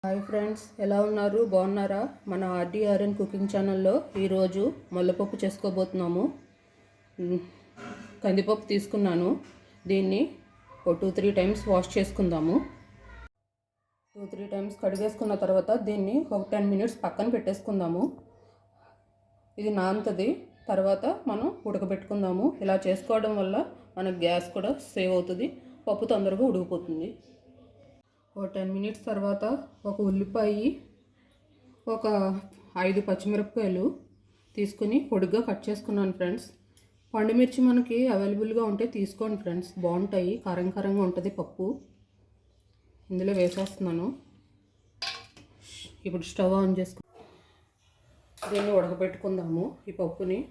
Hi friends, ఎలా ఉన్నారు? బాగున్నారా? మన ఆర్డీఆర్ఎన్ కుకింగ్ ఛానల్లో ఈరోజు ముల్లపప్పు చేసుకోబోతున్నాము. కందిపప్పు తీసుకున్నాను. దీన్ని ఒక 2-3 టైమ్స్ వాష్ చేసుకుందాము. 2-3 టైమ్స్ కడిగేసుకున్న తర్వాత దీన్ని ఒక 10 మినిట్స్ పక్కన పెట్టేసుకుందాము. ఇది నానుతుంది. తర్వాత మనం ఉడకబెట్టుకుందాము. ఇలా చేసుకోవడం వల్ల మనకు గ్యాస్ కూడా సేవ్ అవుతుంది, పప్పు తొందరగా ఉడికిపోతుంది. ఒక 10 మినిట్స్ తర్వాత ఒక ఉల్లిపాయ, ఒక 5 పచ్చిమిరపకాయలు తీసుకుని పొడిగా కట్ చేసుకున్నాను ఫ్రెండ్స్. పండుమిర్చి మనకి అవైలబుల్గా ఉంటే తీసుకోండి ఫ్రెండ్స్, బాగుంటాయి. కారం కారంగా ఉంటుంది పప్పు. ఇందులో వేసేస్తున్నాను. ఇప్పుడు స్టవ్ ఆన్ చేసుకుని దీన్ని ఉడకబెట్టుకుందాము. ఈ పప్పుని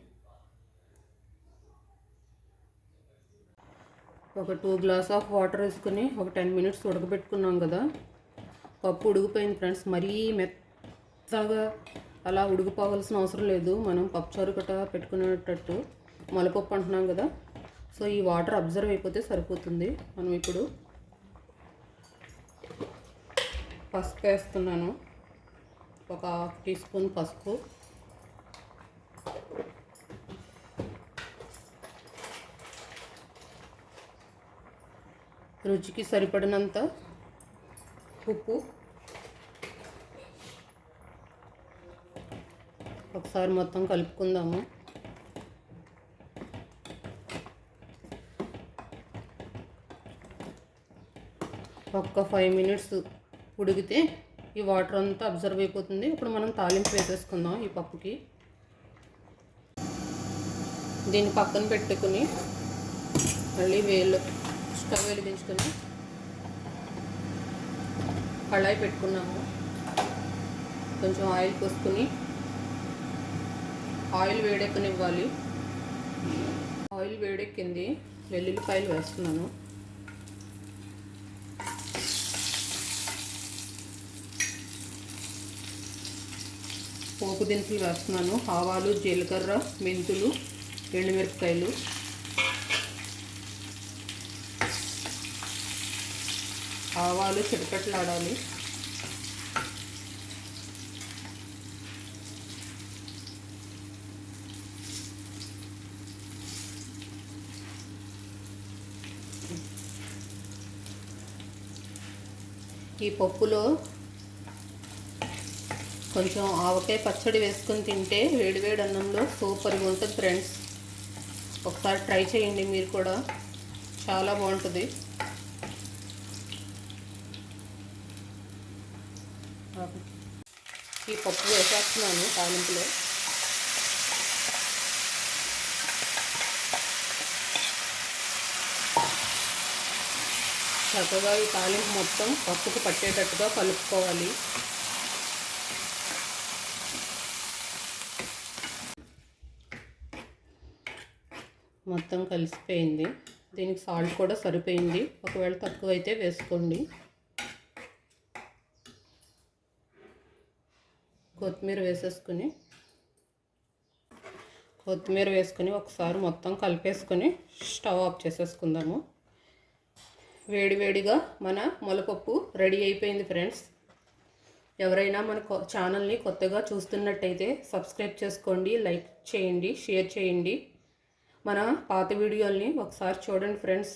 ఒక 2 గ్లాస్ ఆఫ్ వాటర్ వేసుకుని ఒక 10 మినిట్స్ ఉడకబెట్టుకున్నాం కదా. పప్పు ఉడికిపోయింది ఫ్రెండ్స్. మరీ మెత్తగా అలా ఉడికిపోవాల్సిన అవసరం లేదు. మనం పప్పుచారు గట్ట పెట్టుకునేటట్టు మొలపప్పు అంటున్నాం కదా, సో ఈ వాటర్ అబ్జర్వ్ అయిపోతే సరిపోతుంది. మనం ఇప్పుడు పసుపు వేస్తున్నాను. ఒక 1/2 టీ స్పూన్ పసుపు, రుచికి సరిపడినంత ఉప్పు, ఒకసారి మొత్తం కలుపుకుందాము. ఒక్క 5 మినిట్స్ ఉడికితే ఈ వాటర్ అంతా అబ్జర్వ్ అయిపోతుంది. ఇప్పుడు మనం తాలింపు వేసేసుకుందాం ఈ పప్పుకి. దీన్ని పక్కన పెట్టుకుని మళ్ళీ స్టవ్ వెలిగించుకొని కళాయి పెట్టుకున్నాము. కొంచెం ఆయిల్ పోసుకుని ఆయిల్ వేడెక్కనివ్వాలి. ఆయిల్ వేడెక్కింది. వెల్లుల్లిపాయలు వేస్తున్నాను. పోపు దినుసులు వేస్తున్నాను. ఆవాలు, జీలకర్ర, మెంతులు, ఎండుమిరపకాయలు, ఆవాలు చిటపటలాడాలి. ఈ పప్పులో కొంచెం ఆవకాయ పచ్చడి వేసుకొని తింటే వేడివేడి అన్నంలో సూపర్గా ఉంటుంది ఫ్రెండ్స్. ఒకసారి ట్రై చేయండి మీరు కూడా, చాలా బాగుంటుంది. ఈ పప్పు వేసేస్తున్నాను తాలింపులో. చక్కగా ఈ తాలింపు మొత్తం పప్పుకు పట్టేటట్టుగా కలుపుకోవాలి. మొత్తం కలిసిపోయింది. దీనికి సాల్ట్ కూడా సరిపోయింది. ఒకవేళ తక్కువైతే వేసుకోండి. కొత్తిమీర వేసుకుని ఒకసారి మొత్తం కలిపేసుకొని స్టవ్ ఆఫ్ చేసేసుకుందాము. వేడివేడిగా మన ముల్లపప్పు రెడీ అయిపోయింది ఫ్రెండ్స్. ఎవరైనా మన ఛానల్ని కొత్తగా చూస్తున్నట్టయితే సబ్స్క్రైబ్ చేసుకోండి, లైక్ చేయండి, షేర్ చేయండి. మన పాత వీడియోల్ని ఒకసారి చూడండి ఫ్రెండ్స్.